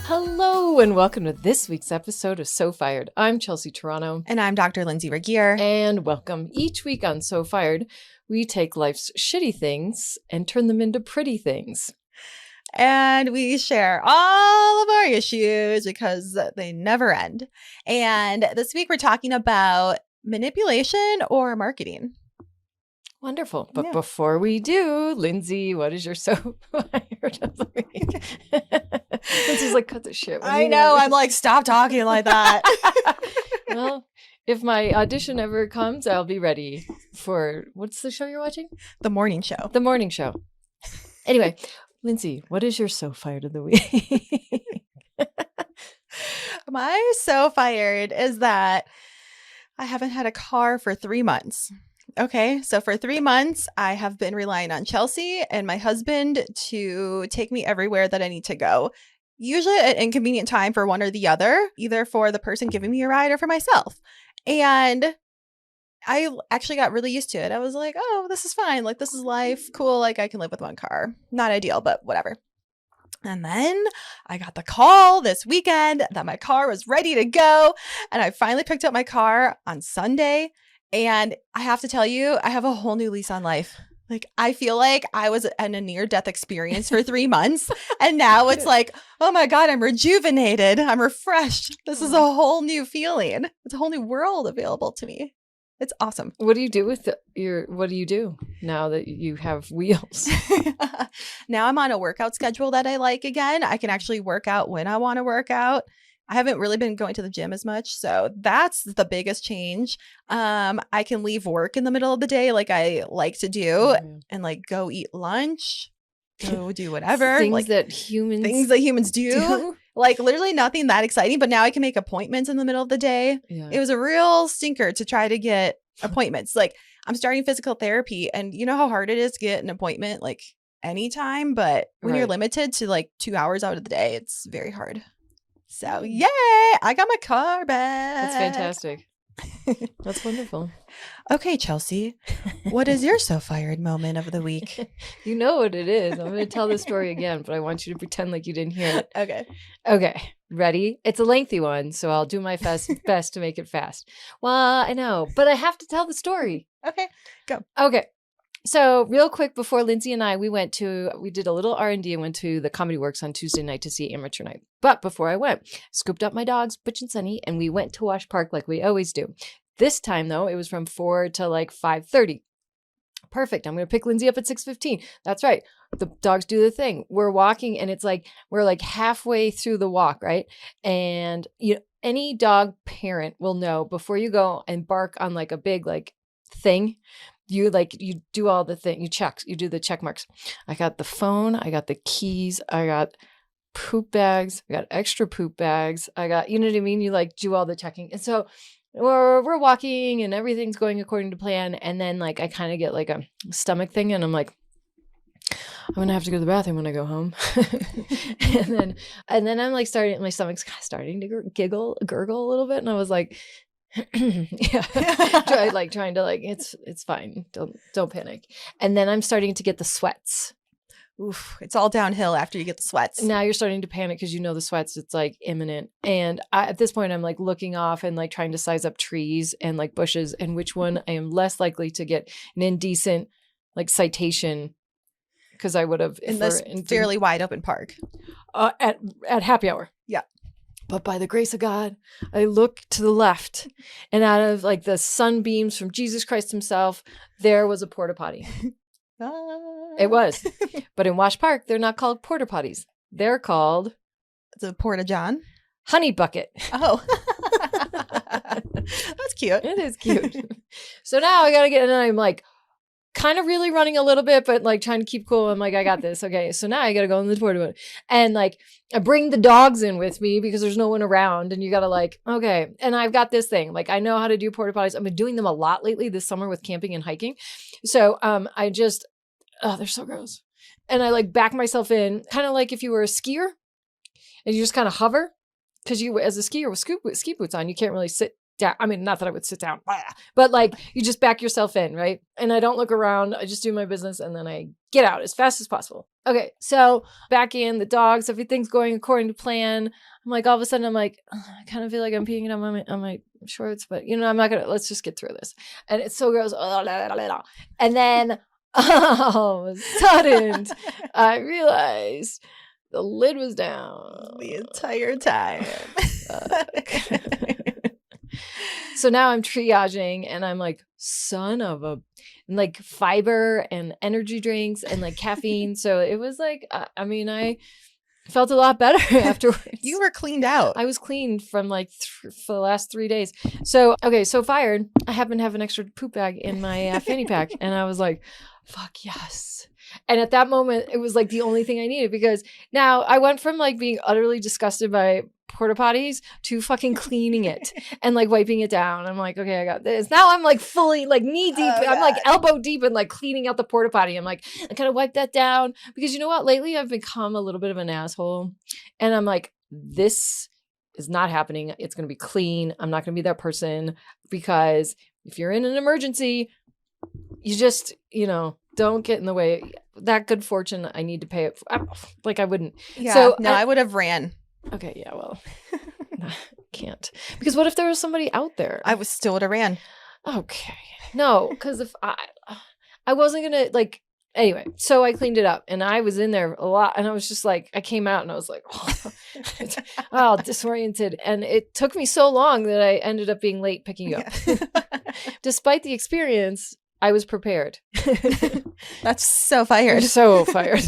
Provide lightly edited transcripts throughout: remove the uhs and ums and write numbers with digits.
Hello and welcome to this week's episode of So Fired. I'm Chelsea Toronto. And I'm Dr. Lindsay Regier. And welcome. Each week on So Fired, we take life's shitty things and turn them into pretty things. And we share all of our issues because they never end. And this week we're talking about manipulation or marketing. Wonderful. But before we do, Lindsay, what is your So Fired of the week? Lindsay's like, cut the shit. I know. I'm like, stop talking like that. Well, if my audition ever comes, I'll be ready for, what's the show you're watching? The morning show. The morning show. Anyway, Lindsay, what is your So Fired of the week? My So Fired is that I haven't had a car for 3 months. Okay, so for 3 months, I have been relying on Chelsea and my husband to take me everywhere that I need to go. Usually at an inconvenient time for one or the other, either for the person giving me a ride or for myself. And I actually got really used to it. I was like, oh, this is fine. Like, this is life. Cool. Like, I can live with one car. Not ideal, but whatever. And then I got the call this weekend that my car was ready to go. And I finally picked up my car on Sunday. And I have to tell you, I have a whole new lease on life. Like, I feel like I was in a near-death experience for 3 months. And now it's like, oh my God, I'm rejuvenated. I'm refreshed. This is a whole new feeling. It's a whole new world available to me. It's awesome. What do you do with what do you do now that you have wheels? Now I'm on a workout schedule that I like again. I can actually work out when I want to work out. I haven't really been going to the gym as much. So that's the biggest change. I can leave work in the middle of the day like I like to do and like go eat lunch, go do whatever. Things that humans do. Like literally nothing that exciting. But now I can make appointments in the middle of the day. Yeah. It was a real stinker to try to get appointments. Like I'm starting physical therapy and you know how hard it is to get an appointment like anytime. But when you're limited to like 2 hours out of the day, it's very hard. So, yay! I got my car back. That's fantastic. That's wonderful. Okay, Chelsea, what is your So Fired moment of the week? You know what it is. I'm going to tell the story again, but I want you to pretend like you didn't hear it. Okay. Ready? It's a lengthy one, so I'll do my best to make it fast. Well, I know, but I have to tell the story. Okay, go. Okay. So real quick before Lindsay and I, we did a little R&D and went to the Comedy Works on Tuesday night to see Amateur Night. But before I went, scooped up my dogs, Butch and Sunny, and we went to Wash Park like we always do. This time though, it was from 4 to like 5:30. Perfect. I'm going to pick Lindsay up at 6:15. That's right. The dogs do the thing. We're walking and it's like, we're like halfway through the walk, right? And any dog parent will know before you go and bark on like a big like thing, you do all the thing, you do the check marks. I got the phone, I got the keys, I got poop bags, I got extra poop bags, I got, you know what I mean? You like do all the checking. And so we're walking and everything's going according to plan. And then like, I kind of get like a stomach thing and I'm like, I'm going to have to go to the bathroom when I go home. and then I'm like my stomach's starting to gurgle a little bit. And I was like, trying to like it's fine, don't panic. And then I'm starting to get the sweats. Oof, it's all downhill after you get the sweats. Now you're starting to panic because you know the sweats, it's like imminent. And at this point I'm like looking off and like trying to size up trees and like bushes and which one I am less likely to get an indecent like citation, because I would have in this fairly wide open park at happy hour. Yeah. But by the grace of God, I look to the left, and out of like the sunbeams from Jesus Christ himself, there was a porta potty. It was. But in Wash Park, they're not called porta potties. They're called the Porta John Honey Bucket. Oh. That's cute. It is cute. So now I got to get, and I'm like, kind of really running a little bit, but like trying to keep cool. I'm like, I got this. Okay. So now I got to go in the porta potty and like I bring the dogs in with me because there's no one around and you got to like, okay. And I've got this thing, like I know how to do porta potties. I've been doing them a lot lately this summer with camping and hiking. So they're so gross. And I like back myself in kind of like if you were a skier and you just kind of hover because you, as a skier with ski boots on, you can't really sit down. I mean, not that I would sit down, but like you just back yourself in, right? And I don't look around. I just do my business and then I get out as fast as possible. Okay, so back in, the dogs, everything's going according to plan. I'm like, all of a sudden, I'm like, I kind of feel like I'm peeing on my shorts, but I'm not gonna. Let's just get through this. And it's so gross. And then all of a sudden, I realized the lid was down the entire time. So now I'm triaging and I'm like, son of a, and like fiber and energy drinks and like caffeine. So it was like, I felt a lot better afterwards. You were cleaned out. I was clean from like for the last 3 days. So, okay, so fired. I happen to have an extra poop bag in my fanny pack. And I was like, fuck yes. And at that moment, it was like the only thing I needed, because now I went from like being utterly disgusted by porta potties to fucking cleaning it and like wiping it down. I'm like, okay, I got this. Now I'm like fully like knee deep. Oh, I'm like elbow deep in like cleaning out the porta potty. I'm like, I kind of wipe that down, because you know what? Lately I've become a little bit of an asshole, and I'm like, this is not happening. It's going to be clean. I'm not going to be that person, because if you're in an emergency, you just, don't get in the way. That good fortune, I need to pay it. I wouldn't. Yeah. So no, I would have ran. Okay. Yeah. Well, can't, because what if there was somebody out there? I was still would have ran. Okay. No, because if I wasn't gonna like. Anyway, so I cleaned it up and I was in there a lot, and I was just like, I came out and I was like, oh, disoriented. And it took me so long that I ended up being late picking you up. Despite the experience, I was prepared. That's so fired. So fired.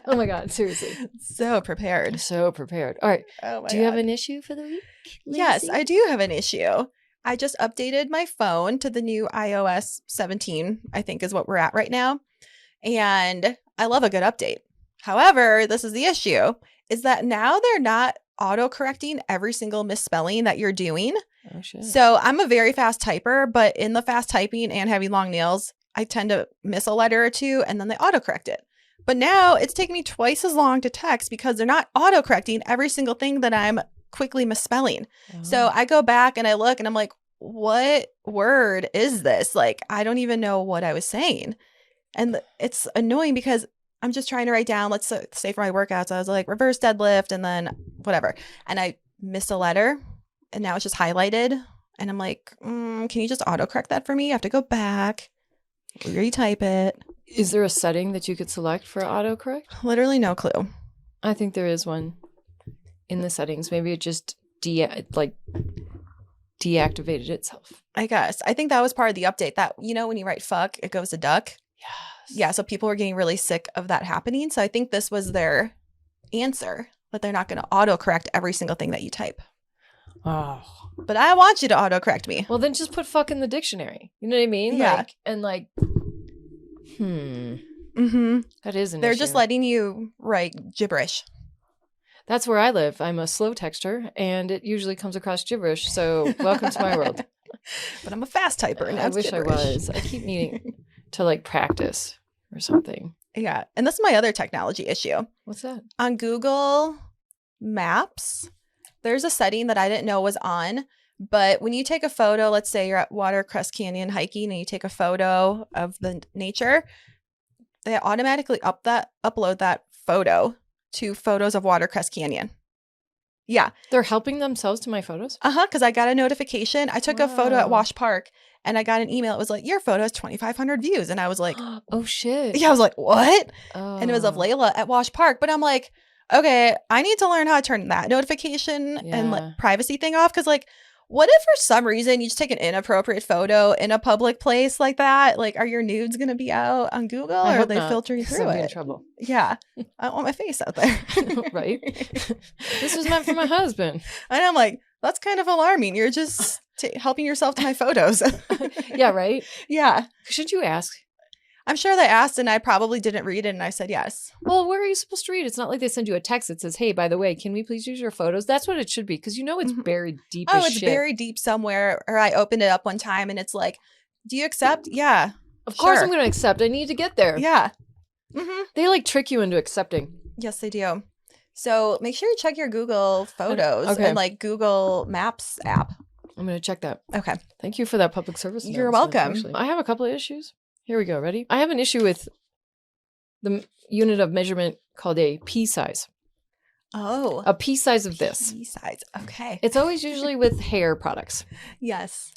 Oh my God, seriously. So prepared. So prepared. All right. Oh my Do you God. have an issue for the week, Lindsay? Yes, I do have an issue. I just updated my phone to the new iOS 17, I think is what we're at right now. And I love a good update. However, this is the issue, is that now they're not auto-correcting every single misspelling that you're doing. Oh, shit. So I'm a very fast typer, but in the fast typing and having long nails, I tend to miss a letter or two and then they autocorrect it. But now it's taking me twice as long to text because they're not autocorrecting every single thing that I'm quickly misspelling. Oh. So I go back and I look and I'm like, what word is this? Like, I don't even know what I was saying. And it's annoying because I'm just trying to write down, let's say for my workouts, I was like reverse deadlift and then whatever. And I missed a letter and now it's just highlighted. And I'm like, can you just autocorrect that for me? I have to go back, retype it. Is there a setting that you could select for autocorrect? Literally no clue. I think there is one in the settings. Maybe it just deactivated itself. I guess. I think that was part of the update that, when you write fuck, it goes to duck. Yes. Yeah. So people were getting really sick of that happening. So I think this was their answer, but they're not going to autocorrect every single thing that you type. Oh. But I want you to autocorrect me. Well, then just put fuck in the dictionary. You know what I mean? Yeah. That is an They're issue. just letting you write gibberish. That's where I live. I'm a slow texter, and it usually comes across gibberish. So welcome to my world. But I'm a fast typer, and I that's wish gibberish. I was. I keep needing to practice or something. Yeah. And this is my other technology issue. What's that? On Google Maps, there's a setting that I didn't know was on. But when you take a photo, let's say you're at Watercress Canyon hiking and you take a photo of the nature, they automatically upload that photo to photos of Watercress Canyon. Yeah. They're helping themselves to my photos? Because I got a notification. I took a photo at Wow. Wash Park and I got an email. It was like, your photo has 2,500 views. And I was like, Oh, shit. yeah, I was like, what? Oh. And it was of Layla at Wash Park. But I'm like, okay, I need to learn how to turn that notification and Yeah. privacy thing off. Because what if for some reason you just take an inappropriate photo in a public place like that? Like, are your nudes going to be out on Google I or are hope they not, filtering 'cause through I'll be in it? trouble. Yeah. I don't want my face out there. Right? This was meant for my husband. And I'm like, that's kind of alarming. You're just helping yourself to my photos. Yeah, right? Yeah. Should you ask? I'm sure they asked and I probably didn't read it and I said yes. Well, where are you supposed to read? It's not like they send you a text that says, hey, by the way, can we please use your photos? That's what it should be, because it's buried deep as Oh, it's shit. buried deep somewhere. Or I opened it up one time and it's like, do you accept? Yeah. Of course sure. I'm going to accept. I need to get there. Yeah. They trick you into accepting. Yes, they do. So make sure you check your Google Photos Okay. and Google Maps app. I'm going to check that. Okay. Thank you for that public service. You're announcement, welcome. actually. I have a couple of issues. Here we go. Ready? I have an issue with the unit of measurement called a pea-size. Oh. A pea-size of this. Pea-size. Okay. It's always usually with hair products. Yes.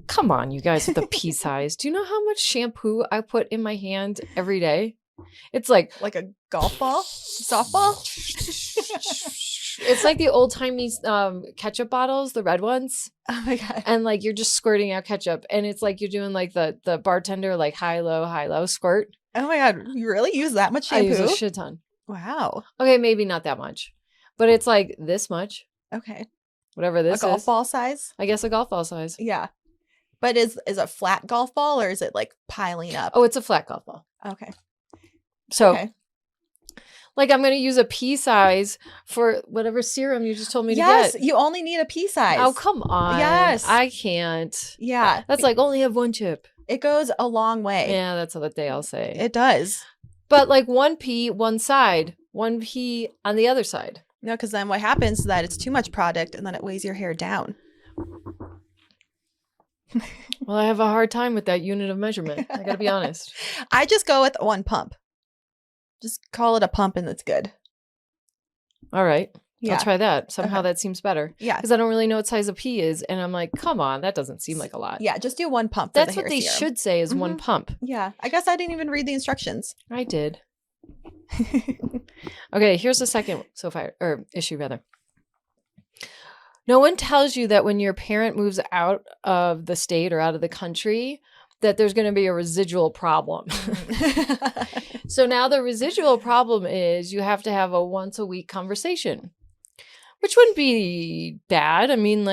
Come on, you guys, with the pea-size. Do you know how much shampoo I put in my hand every day? It's like a golf ball? Softball? It's like the old-timey ketchup bottles, the red ones. Oh my God. And like you're just squirting out ketchup. And it's like you're doing like the bartender like high, low squirt. Oh my God. You really use that much shampoo? I use a shit ton. Wow. Okay, maybe not that much. But it's like this much. Okay. Whatever this is. A golf ball size? I guess a golf ball size. Yeah. But is a flat golf ball or is it like piling up? Oh, it's a flat golf ball. Okay. So, Okay. like, I'm going to use a pea size for whatever serum you just told me to get. Yes, you only need a pea size. Oh, come on. Yes. I can't. Yeah. That's like only have one chip. It goes a long way. Yeah, that's what they all say. It does. But like one pea, one side, one pea on the other side. No, because then what happens is that it's too much product and then it weighs your hair down. Well, I have a hard time with that unit of measurement. I got to be honest. I just go with one pump. Just call it a pump and it's good. All right. Yeah. I'll try that. Somehow Okay. that seems better. Yeah. Because I don't really know what size a pea is. And I'm like, come on, that doesn't seem like a lot. Yeah, just do one pump. That's for the what hair they serum. should say is one pump. Yeah. I guess I didn't even read the instructions. I did. Okay, here's the second issue rather. No one tells you that when your parent moves out of the state or out of the country, that there's going to be a residual problem. So now the residual problem is you have to have a once a week conversation, which wouldn't be bad. I mean,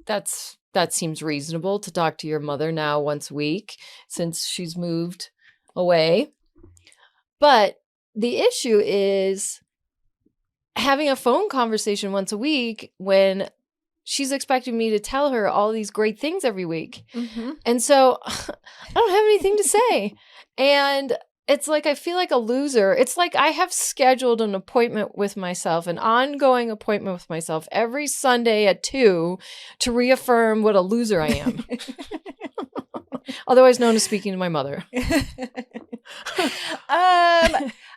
that seems reasonable to talk to your mother now once a week since she's moved away. But the issue is having a phone conversation once a week when she's expecting me to tell her all these great things every week. Mm-hmm. And so I don't have anything to say. And it's like I feel like a loser. It's like I have scheduled an appointment with myself, an ongoing appointment with myself every Sunday at 2 to reaffirm what a loser I am. Otherwise known as speaking to my mother.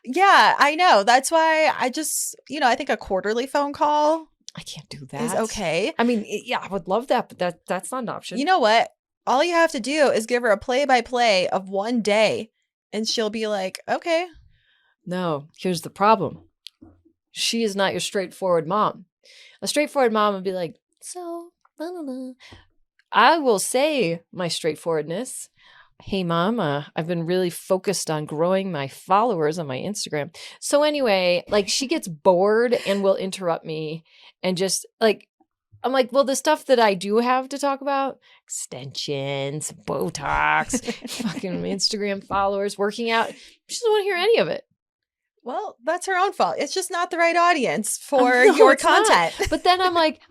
Yeah, I know. That's why I just, I think a quarterly phone call I can't do that. is okay. I mean, yeah, I would love that, but that's not an option. You know what? All you have to do is give her a play-by-play of one day and she'll be like, okay. No, here's the problem. She is not your straightforward mom. A straightforward mom would be like, so, blah, blah, blah. I will say my straightforwardness. Hey, Mom, I've been really focused on growing my followers on my Instagram. So anyway, like she gets bored and will interrupt me and just like, I'm like, well, the stuff that I do have to talk about, extensions, Botox, fucking Instagram followers, working out, she doesn't want to hear any of it. Well, that's her own fault. It's just not the right audience for No, your it's not. content. But then I'm like,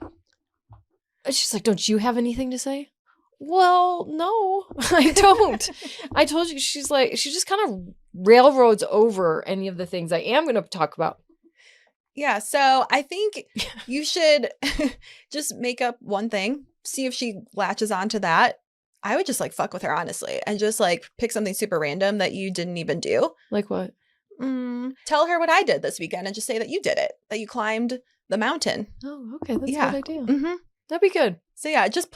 she's like, don't you have anything to say? Well, no, I don't. I told you, she's like, she just kind of railroads over any of the things I am going to talk about. Yeah, so I think you should just make up one thing, see if she latches onto that. I would just like fuck with her, honestly, and just like pick something super random that you didn't even do. Like what? Tell her what I did this weekend and just say that you did it, that you climbed the mountain. Oh, okay. That's Yeah. a good idea. Mm-hmm. That'd be good. So yeah, just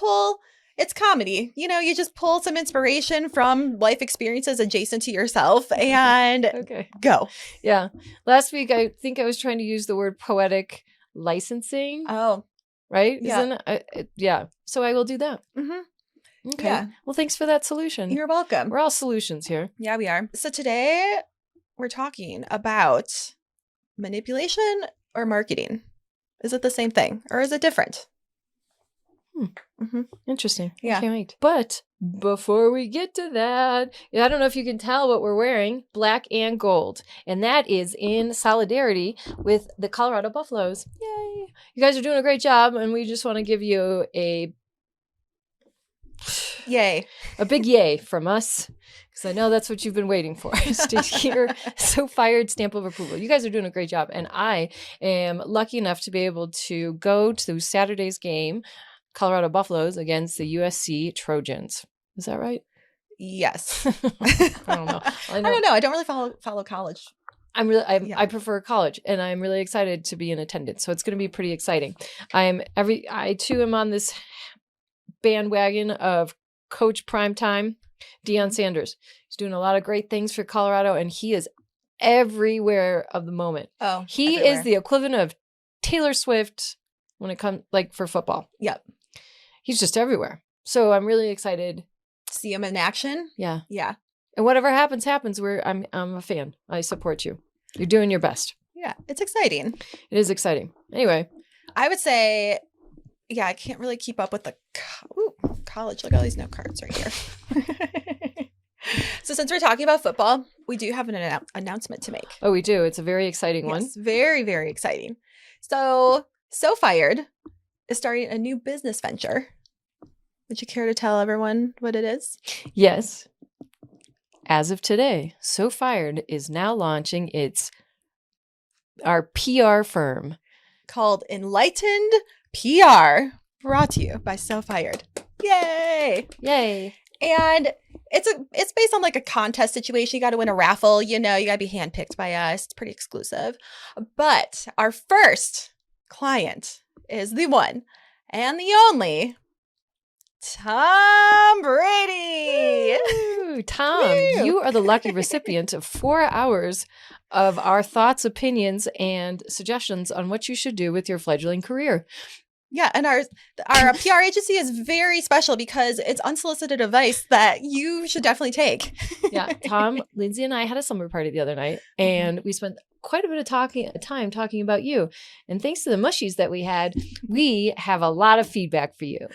it's comedy. You just pull some inspiration from life experiences adjacent to yourself and Okay. go. Yeah. Last week, I think I was trying to use the word poetic licensing, Oh, right? yeah. Isn't it? Yeah. So I will do that. mm-hmm. Okay. Yeah. Well, thanks for that solution. You're welcome. We're all solutions here. Yeah, we are. So today we're talking about manipulation or marketing. Is it the same thing or is it different? Mm-hmm. Interesting. Yeah. I can't wait. But before we get to that, I don't know if you can tell what we're wearing, black and gold. And that is in solidarity with the Colorado Buffaloes. Yay. You guys are doing a great job. And we just want to give you a Yay. big yay from us. Because I know that's what you've been waiting for, is to hear so fired stamp of approval. You guys are doing a great job. And I am lucky enough to be able to go to Saturday's game Colorado Buffaloes against the USC Trojans. Is that right? Yes. I don't know. I don't know. I don't really follow college. I prefer college, and I'm really excited to be in attendance. So it's going to be pretty exciting. I too am on this bandwagon of Coach Primetime, Deion Sanders. He's doing a lot of great things for Colorado, and he is everywhere of the moment. Oh, he everywhere. is the equivalent of Taylor Swift when it comes for football. Yep. He's just everywhere. So I'm really excited. See him in action. Yeah. Yeah. And whatever happens. I'm a fan. I support you. You're doing your best. Yeah. It's exciting. It is exciting. Anyway. I would say, yeah, I can't really keep up with the college. Look at all these note cards right here. So since we're talking about football, we do have an announcement to make. Oh, we do. It's a very exciting one. Yes, very, very exciting. So Fired is starting a new business venture. Would you care to tell everyone what it is? Yes. As of today, So Fired is now launching our PR firm called Enlightened PR, brought to you by So Fired. Yay! Yay! And it's based on like a contest situation. You got to win a raffle. You got to be handpicked by us. It's pretty exclusive. But our first client is the one and the only Tom Brady. Ooh, Tom, you are the lucky recipient of 4 hours of our thoughts, opinions, and suggestions on what you should do with your fledgling career. Yeah, and our PR agency is very special because it's unsolicited advice that you should definitely take. Yeah, Tom, Lindsay, and I had a slumber party the other night, and we spent quite a bit of time talking about you. And thanks to the mushies that we had, we have a lot of feedback for you.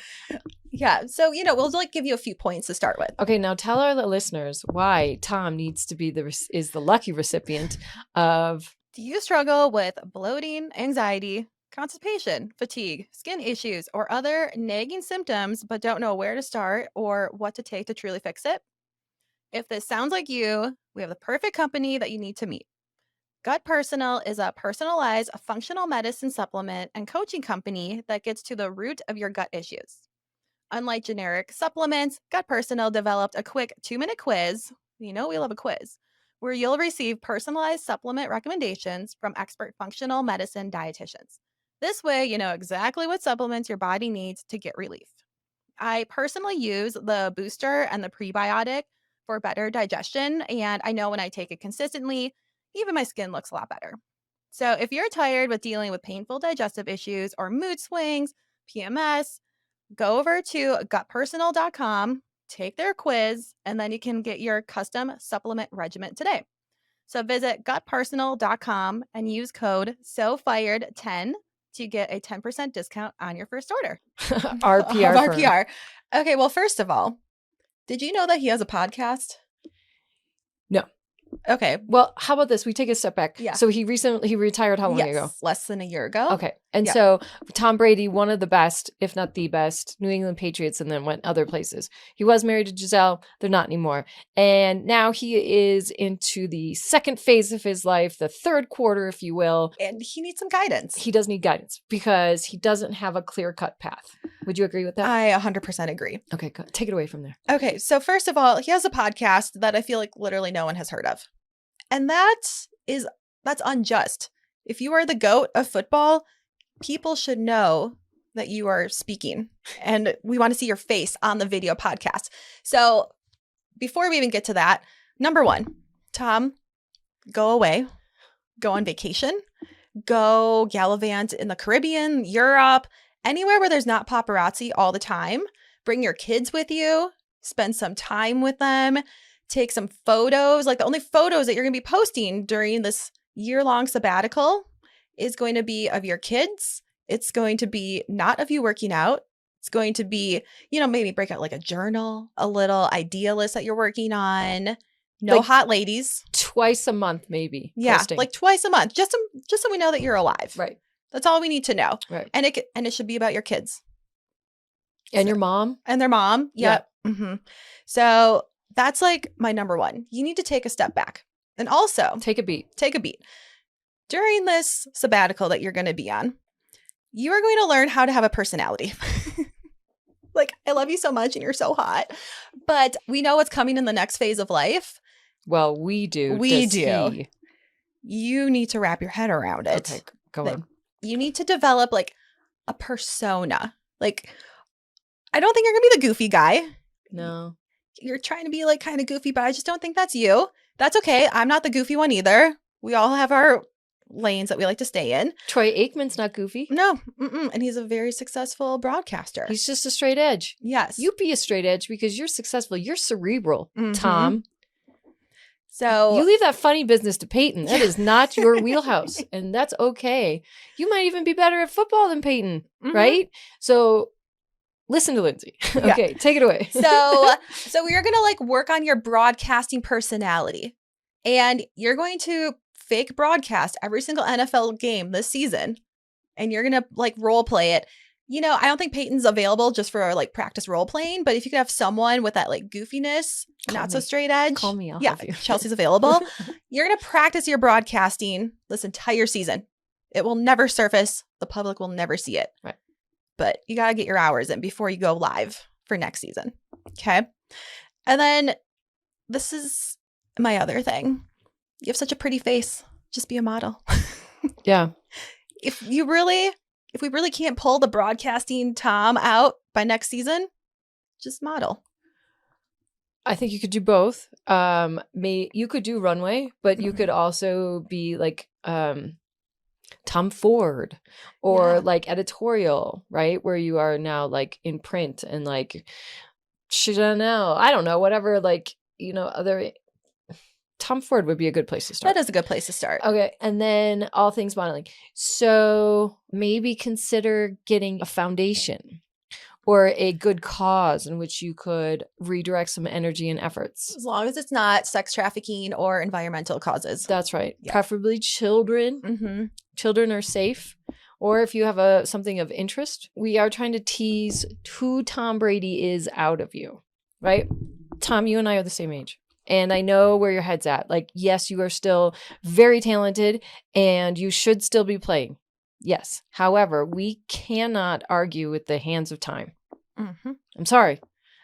Yeah, so we'll give you a few points to start with. Okay, now tell our listeners why Tom needs to be is the lucky recipient of. Do you struggle with bloating, anxiety, constipation, fatigue, skin issues, or other nagging symptoms, but don't know where to start or what to take to truly fix it? If this sounds like you, we have the perfect company that you need to meet. Gut Personal is a personalized functional medicine supplement and coaching company that gets to the root of your gut issues. Unlike generic supplements, Gut Personal developed a quick 2-minute quiz. We love a quiz, where you'll receive personalized supplement recommendations from expert functional medicine dietitians. This way, you know exactly what supplements your body needs to get relief. I personally use the booster and the prebiotic for better digestion, and I know when I take it consistently, even my skin looks a lot better. So if you're tired with dealing with painful digestive issues or mood swings, PMS, go over to gutpersonal.com, take their quiz, and then you can get your custom supplement regimen today. So visit gutpersonal.com and use code SOFIRED10 to get a 10% discount on your first order. Our PR. Okay, well, first of all, did you know that he has a podcast? No. Okay. Well, how about this? We take a step back. Yeah. So he retired how long ago? Less than a year ago. Okay. And so Tom Brady, one of the best, if not the best, New England Patriots, and then went other places. He was married to Giselle. They're not anymore. And now he is into the second phase of his life, the third quarter, if you will. And he needs some guidance. He does need guidance because he doesn't have a clear-cut path. Would you agree with that? I 100% agree. Okay, good. Take it away from there. Okay. So first of all, he has a podcast that I feel like literally no one has heard of. And that's unjust. If you are the GOAT of football, people should know that you are speaking, and we want to see your face on the video podcast. So before we even get to that, number one, Tom, go away, go on vacation, go gallivant in the Caribbean, Europe, anywhere where there's not paparazzi all the time. Bring your kids with you, spend some time with them. Take some photos. Like the only photos that you're going to be posting during this year-long sabbatical is going to be of your kids. It's going to be not of you working out. It's going to be, maybe break out like a journal, a little idea list that you're working on. No like hot ladies. Twice a month, maybe. Yeah, posting. like twice a month, just so we know that you're alive. Right. That's all we need to know. Right. And it should be about your kids. And your mom. And their mom. Yep. Yeah. Mm-hmm. So that's like my number one. You need to take a step back and also take a beat. During this sabbatical that you're going to be on, you are going to learn how to have a personality. Like, I love you so much and you're so hot. But we know what's coming in the next phase of life. Well, we do. We Does do. he? You need to wrap your head around it. Okay, go That on. You need to develop like a persona. Like, I don't think you're going to be the goofy guy. No. You're trying to be like kind of goofy, but I just don't think that's you. That's okay. I'm not the goofy one either. We all have our lanes that we like to stay in. Troy Aikman's not goofy. No. And he's a very successful broadcaster. He's just a straight edge. Yes. You be a straight edge because you're successful. You're cerebral, Mhm. Tom. So You leave that funny business to Peyton. That is not your wheelhouse. And that's okay. You might even be better at football than Peyton, Mhm. right? So listen to Lindsay. Okay, take it away. So we are going to like work on your broadcasting personality. And you're going to fake broadcast every single NFL game this season. And you're going to like role play it. You know, I don't think Peyton's available just for like practice role playing, but if you could have someone with that like goofiness, Call not me. so straight edge. Call me, I'll yeah, have you. Chelsea's available. You're going to practice your broadcasting this entire season. It will never surface. The public will never see it. Right. But you got to get your hours in before you go live for next season. Okay. And then this is my other thing. You have such a pretty face. Just be a model. Yeah. If we really can't pull the broadcasting Tom out by next season, just model. I think you could do both. You could do runway, but you could also be like Tom Ford or like editorial, right? Where you are now like in print and like Chanel, I don't know, whatever, like, you know, other Tom Ford would be a good place to start. That is a good place to start. Okay. And then all things modeling. So maybe consider getting a foundation or a good cause in which you could redirect some energy and efforts. As long as it's not sex trafficking or environmental causes. That's right. Yeah. Preferably children. Mm-hmm. Children are safe. Or if you have something of interest, we are trying to tease who Tom Brady is out of you, right? Tom, you and I are the same age. And I know where your head's at. Like, yes, you are still very talented and you should still be playing. Yes. However, we cannot argue with the hands of time. Mm-hmm. I'm sorry.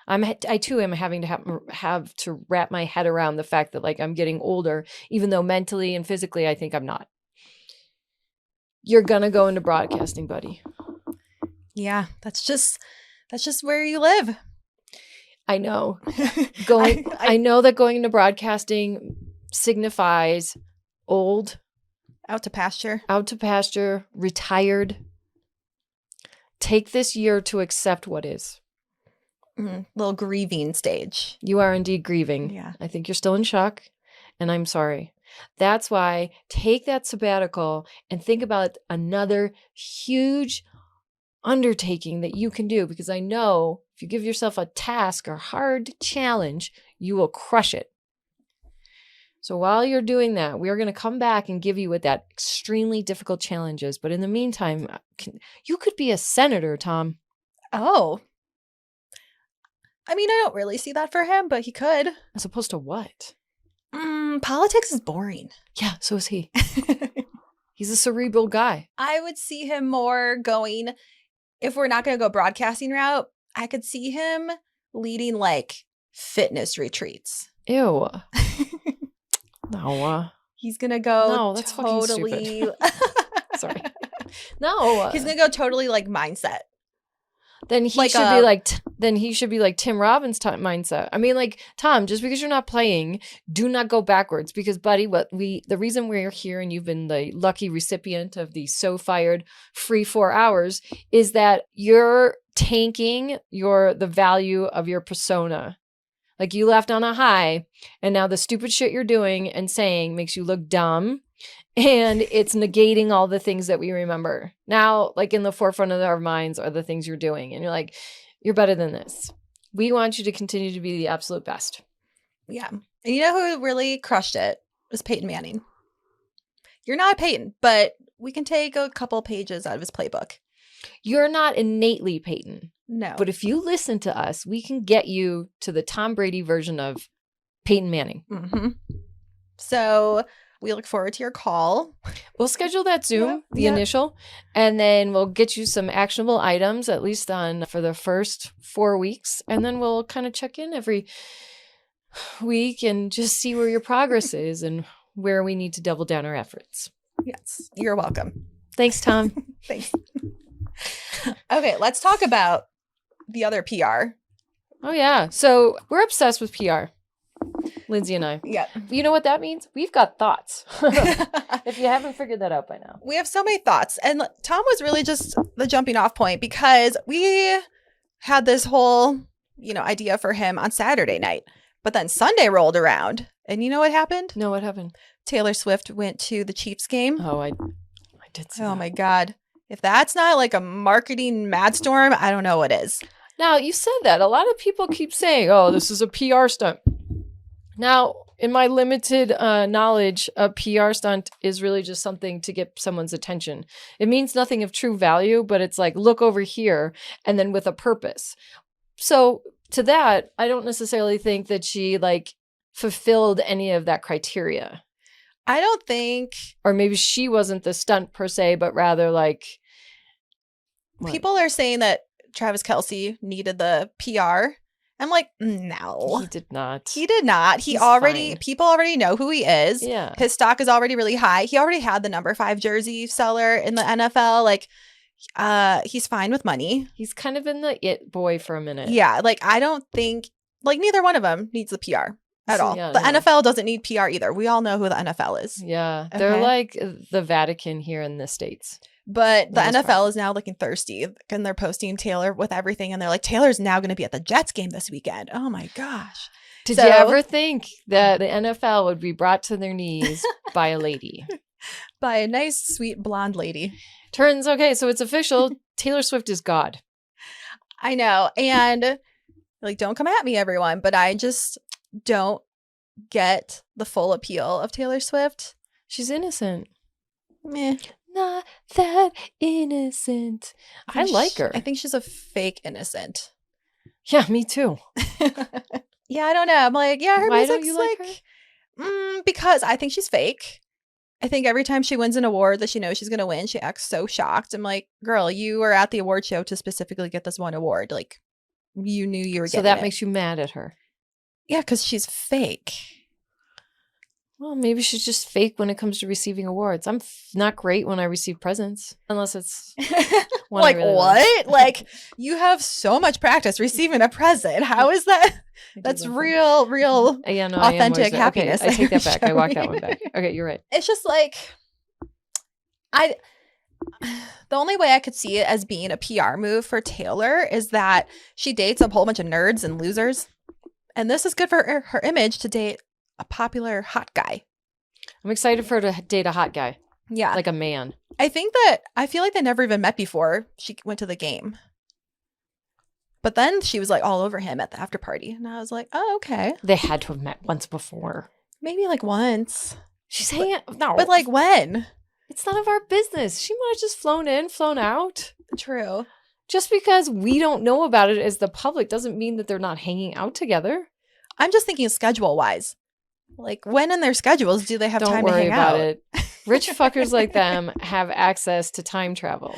I too am having to have to wrap my head around the fact that like I'm getting older, even though mentally and physically I think I'm not. You're going to go into broadcasting, buddy. Yeah, that's just where you live. I know. I know that going into broadcasting signifies old, out to pasture, retired. Take this year to accept what is. Little grieving stage. You are indeed grieving. Yeah. I think you're still in shock, and I'm sorry. That's why take that sabbatical and think about another huge undertaking that you can do, because I know if you give yourself a task or hard challenge, you will crush it. So while you're doing that, we are going to come back and give you what that extremely difficult challenge is. But in the meantime, you could be a senator, Tom. Oh. I mean, I don't really see that for him, but he could. As opposed to what? Politics is boring. Yeah, so is he. He's a cerebral guy. I would see him more going, if we're not going to go broadcasting route, I could see him leading like fitness retreats. Ew. No. He's going to go no, that's totally. Sorry. No. He's going to go totally like mindset. Then he like should be like Tim Robbins' mindset. I mean, like, Tom, just because you're not playing, do not go backwards. Because, buddy, the reason we're here and you've been the lucky recipient of the So Fired free 4 hours is that you're tanking the value of your persona. Like, you left on a high, and now the stupid shit you're doing and saying makes you look dumb. And it's negating all the things that we remember. Now, like in the forefront of our minds are the things you're doing. And you're like, you're better than this. We want you to continue to be the absolute best. Yeah. And you know who really crushed it? Was Peyton Manning. You're not Peyton, but we can take a couple pages out of his playbook. You're not innately Peyton. No. But if you listen to us, we can get you to the Tom Brady version of Peyton Manning. Mm-hmm. So We look forward to your call. We'll schedule that Zoom, the Yeah. initial, and then we'll get you some actionable items, at least for the first 4 weeks. And then we'll kind of check in every week and just see where your progress is and where we need to double down our efforts. Yes, you're welcome. Thanks, Tom. Thanks. Okay, let's talk about the other PR. Oh, yeah. So we're obsessed with PR, Lindsay and I. Yeah. You know what that means? We've got thoughts. If you haven't figured that out by now. We have so many thoughts. And Tom was really just the jumping off point because we had this whole, idea for him on Saturday night. But then Sunday rolled around. And you know what happened? No, what happened? Taylor Swift went to the Chiefs game. Oh, I did see Oh that. my God. If that's not like a marketing mad storm, I don't know what is. Now, you said that. A lot of people keep saying, oh, this is a PR stunt. Now, in my limited knowledge, a PR stunt is really just something to get someone's attention. It means nothing of true value, but it's like, look over here, and then with a purpose. So to that, I don't necessarily think that she fulfilled any of that criteria. I don't think Or maybe she wasn't the stunt per se, but rather what? people are saying that Travis Kelce needed the PR. I'm like, no. He did not. He did not. He's fine. People already know who he is. Yeah. His stock is already really high. He already had the number 5 jersey seller in the NFL. He's fine with money. He's kind of been the it boy for a minute. Yeah. I don't think, neither one of them needs the PR at all. Yeah, The no. NFL doesn't need PR either. We all know who the NFL is. Yeah. They're Okay. like the Vatican here in the States. But the That is NFL is now looking thirsty and they're posting Taylor with everything. And they're like, Taylor's now going to be at the Jets game this weekend. Oh my gosh. Did So- you ever think that the NFL would be brought to their knees by a lady? By a nice, sweet blonde lady. Okay, so it's official. Taylor Swift is God. I know. And don't come at me, everyone. But I just don't get the full appeal of Taylor Swift. She's innocent. Meh. Not that innocent. I like her. I think she's a fake innocent. Yeah, me too. Yeah, I don't know. I'm like, yeah, her Why music's don't you like because I think she's fake. I think every time she wins an award that she knows she's going to win, she acts so shocked. I'm like, girl, you were at the award show to specifically get this one award. You knew you were So getting that it. makes you mad at her. Yeah, because she's fake. Well, maybe she's just fake when it comes to receiving awards. I'm not great when I receive presents, unless it's one I really what? like. You have so much practice receiving a present. How is that? I do That's love that. real. Yeah, no, I am authentic always- happiness. Okay, I take that back. I Showing. walk that one back. Okay, you're right. It's just the only way I could see it as being a PR move for Taylor is that she dates a whole bunch of nerds and losers. And this is good for her image to date a popular hot guy. I'm excited for her to date a hot guy, Yeah. like a man. I feel like they never even met before she went to the game. But then she was all over him at the after party. And I was like, oh, okay. They had to have met once before. Maybe once. She's hanging out. No, But when? it's none of our business. She might have just flown in, flown out. True. Just because we don't know about it as the public doesn't mean that they're not hanging out together. I'm just thinking schedule wise. When in their schedules do they have Don't time worry to hang about out? it. Rich fuckers like them have access to time travel.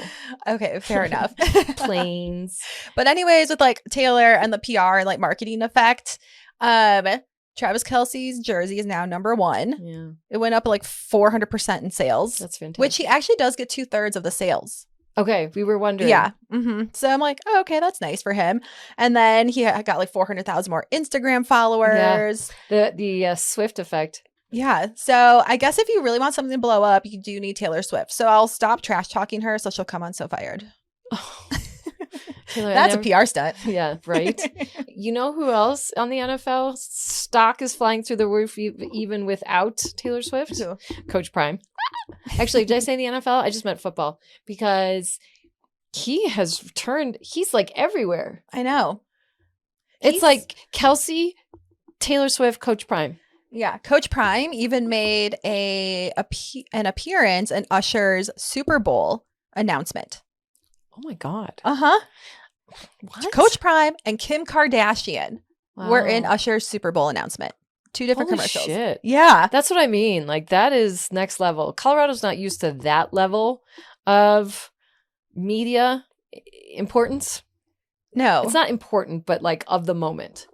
Okay, fair enough. Planes. But anyways, with Taylor and the PR and marketing effect, Travis Kelce's jersey is now number 1. Yeah, It went up 400% in sales, that's fantastic. which he actually does get 2/3 of the sales. Okay, we were wondering. Yeah. So I'm like, oh, okay, that's nice for him. And then he got 400,000 more Instagram followers. The Swift effect. Yeah. So I guess if you really want something to blow up, you do need Taylor Swift. So I'll stop trash talking her so she'll come on So Fired. Taylor, That's a PR stunt. Yeah, right. You know who else on the NFL stock is flying through the roof even without Taylor Swift? Who? Coach Prime. Actually, did I say the NFL? I just meant football because he has turned. He's everywhere. I know. It's Kelsey, Taylor Swift, Coach Prime. Yeah, Coach Prime even made an appearance in Usher's Super Bowl announcement. Oh my God. What? Coach Prime and Kim Kardashian were in Wow. Usher's Super Bowl announcement. 2 different Holy commercials. shit. Yeah. That's what I mean. Like, that is next level. Colorado's not used to that level of media importance. No. It's not important, but like of the moment.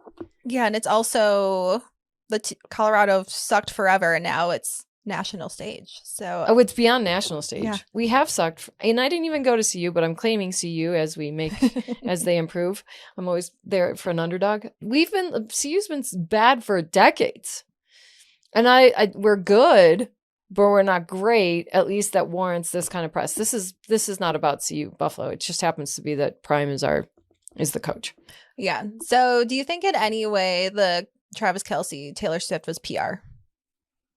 Yeah, and it's also Colorado sucked forever, and now it's national stage. So Oh, it's beyond national stage. Yeah. We have sucked. And I didn't even go to CU, but I'm claiming CU as we make, as they improve. I'm always there for an underdog. CU's been bad for decades. And we're good, but we're not great. At least that warrants this kind of press. This is not about CU Buffalo. It just happens to be that Prime is the coach. Yeah. So do you think in any way the Travis Kelce, Taylor Swift was PR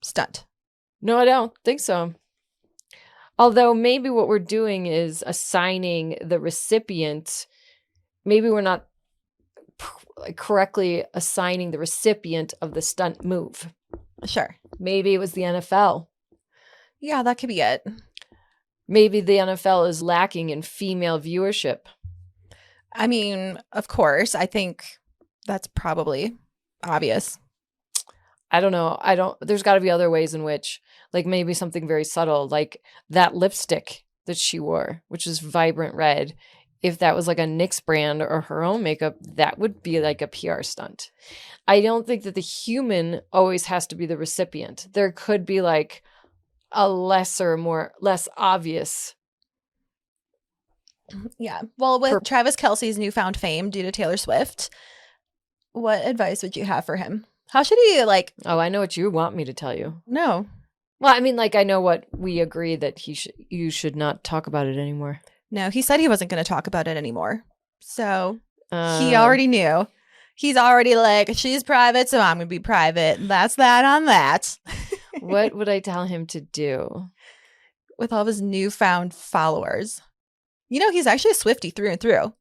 stunt? No, I don't think so. Although maybe what we're doing is assigning the recipient. Maybe we're not correctly assigning the recipient of the stunt move. Sure. Maybe it was the NFL. Yeah, that could be it. Maybe the NFL is lacking in female viewership. I mean, of course, I think that's probably obvious. I don't know. There's got to be other ways in which, like maybe something very subtle, like that lipstick that she wore, which is vibrant red. If that was like a NYX brand or her own makeup, that would be like a PR stunt. I don't think that the human always has to be the recipient. There could be like a less obvious. Yeah. Well, with Travis Kelce's newfound fame due to Taylor Swift, what advice would you have for him? How should he like? Oh, I know what you want me to tell you. No. Well, I mean, like I know what we agree that you should not talk about it anymore. No, he said he wasn't going to talk about it anymore. So he already knew. He's already like, she's private, so I'm going to be private. That's that on that. What would I tell him to do? With all of his newfound followers. You know, he's actually a Swiftie through and through.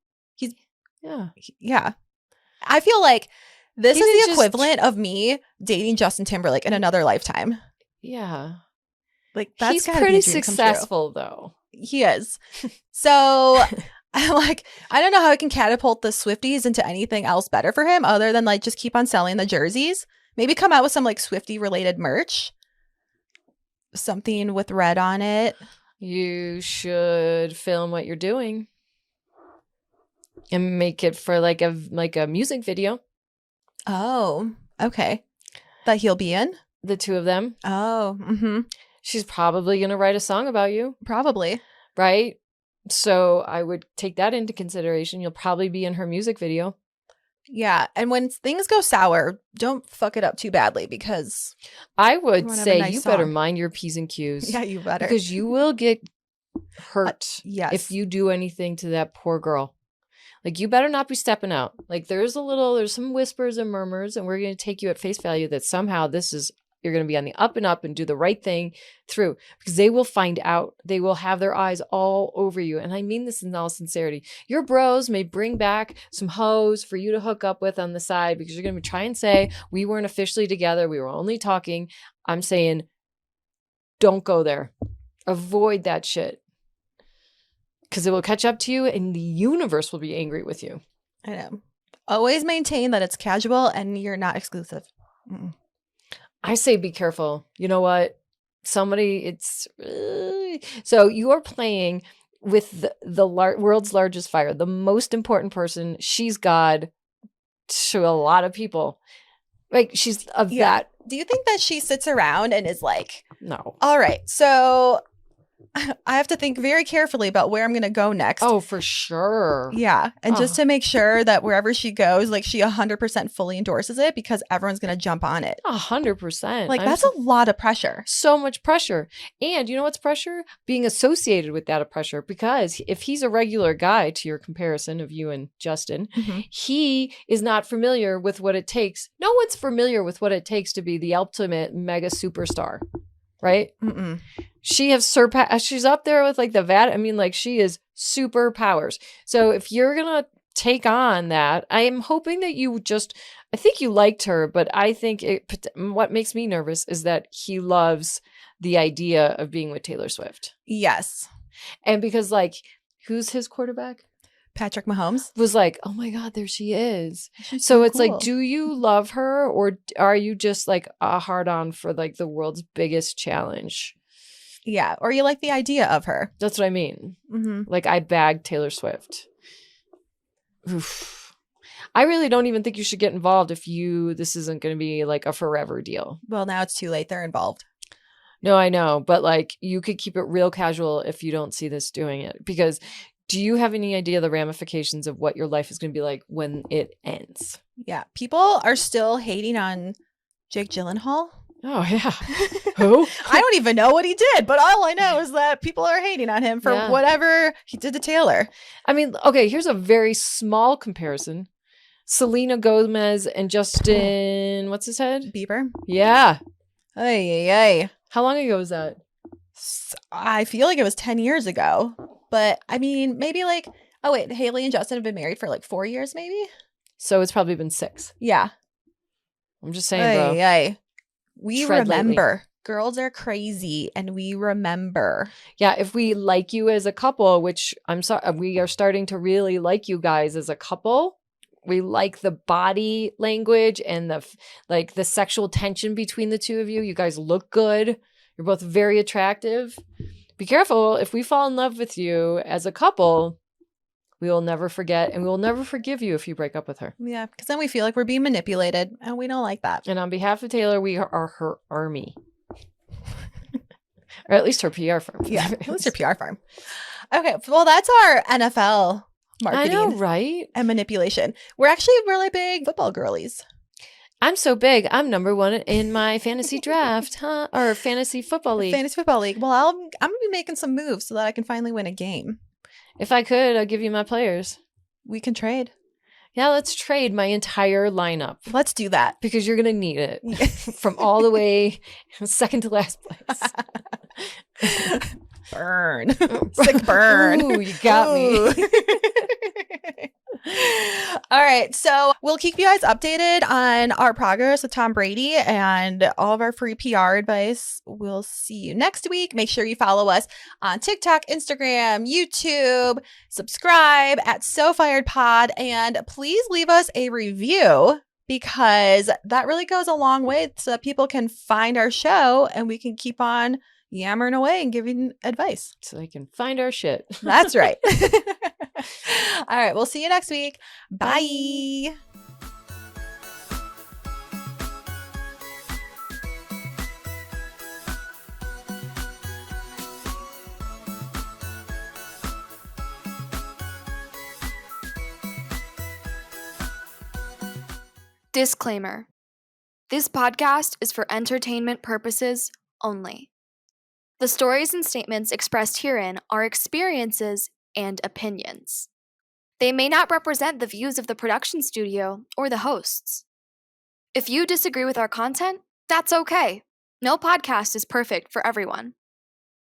Yeah. I feel like this is the equivalent of me dating Justin Timberlake in another lifetime. Yeah. Like, that's he's gotta pretty be a dream successful, though. He is. So, I'm like, I don't know how I can catapult the Swifties into anything else better for him other than, like, just keep on selling the jerseys. Maybe come out with some, like, Swiftie-related merch. Something with red on it. You should film what you're doing and make it for like a music video. Oh, okay. That he'll be in? The two of them. Oh, mm-hmm. She's probably going to write a song about you. Probably. Right? So I would take that into consideration. You'll probably be in her music video. Yeah. And when things go sour, don't fuck it up too badly because I would say nice you better song. mind your P's and Q's. Yeah, you better. Because you will get hurt yes. if you do anything to that poor girl. Like, you better not be stepping out. Like, there's some whispers and murmurs, and we're going to take you at face value that somehow you're going to be on the up and up and do the right thing through, because they will find out. They will have their eyes all over you. And I mean this in all sincerity. Your bros may bring back some hoes for you to hook up with on the side because you're going to try and say, we weren't officially together. We were only talking. I'm saying, don't go there. Avoid that shit. Because it will catch up to you and the universe will be angry with you. I know. Always maintain that it's casual and you're not exclusive. Mm-mm. I say be careful. You know what? So you are playing with the world's largest fire, the most important person. She's God to a lot of people. Like, she's of that. Do you think that she sits around and is like, no. All right, so I have to think very carefully about where I'm going to go next. Oh, for sure. Yeah. And just to make sure that wherever she goes, like, she 100% fully endorses it because everyone's going to jump on it. 100%. Like, that's a lot of pressure. So much pressure. And you know what's pressure? Being associated with that pressure. Because if he's a regular guy, to your comparison of you and Justin, he is not familiar with what it takes. No one's familiar with what it takes to be the ultimate mega superstar. Right? Mm-mm. She has surpassed, she's up there with like she is superpowers. So if you're going to take on that, I am hoping that I think you liked her, but I think what makes me nervous is that he loves the idea of being with Taylor Swift. Yes. And because, like, who's his quarterback? Patrick Mahomes. was like, oh my God, there she is. She's So it's cool. like, do you love her, or are you just like a hard on for like the world's biggest challenge? Yeah. Or you like the idea of her. That's what I mean. Mm-hmm. Like, I bagged Taylor Swift. Oof. I really don't even think you should get involved if this isn't going to be like a forever deal. Well, now it's too late. They're involved. No, I know. But like, you could keep it real casual if you don't see this doing it. Because do you have any idea the ramifications of what your life is going to be like when it ends? Yeah. People are still hating on Jake Gyllenhaal. Oh, yeah. Who? I don't even know what he did, but all I know is that people are hating on him for whatever he did to Taylor. I mean, okay, here's a very small comparison. Selena Gomez and Justin, what's his head? Bieber. Yeah. Ay. How long ago was that? I feel like it was 10 years ago. But I mean, maybe like, oh wait, Haley and Justin have been married for like 4 years maybe? So it's probably been 6. Yeah. I'm just saying, bro. Ay. We Tread remember. lightly. Girls are crazy and we remember. Yeah, if we like you as a couple, which I'm sorry, we are starting to really like you guys as a couple. We like the body language and the sexual tension between the two of you. You guys look good. You're both very attractive. Be careful. If we fall in love with you as a couple, we will never forget, and we will never forgive you if you break up with her. Yeah, because then we feel like we're being manipulated and we don't like that. And on behalf of Taylor, we are her army. Or at least her PR firm. Yeah, at least her PR firm. Okay, well, that's our NFL marketing. I know, right? And manipulation. We're actually really big football girlies. I'm so big. I'm number 1 in my fantasy draft, huh? Or fantasy football league. Fantasy football league. Well, I'm going to be making some moves so that I can finally win a game. If I could, I'll give you my players. We can trade. Yeah, let's trade my entire lineup. Let's do that. Because you're going to need it. From all the way second to last place. Burn. Sick burn. Ooh, you got me. All right. So we'll keep you guys updated on our progress with Tom Brady and all of our free PR advice. We'll see you next week. Make sure you follow us on TikTok, Instagram, YouTube, subscribe at So Fired Pod, and please leave us a review because that really goes a long way so that people can find our show and we can keep on yammering away and giving advice. So they can find our shit. That's right. All right. We'll see you next week. Bye. Disclaimer. This podcast is for entertainment purposes only. The stories and statements expressed herein are experiences and opinions. They may not represent the views of the production studio or the hosts. If you disagree with our content, that's okay. No podcast is perfect for everyone.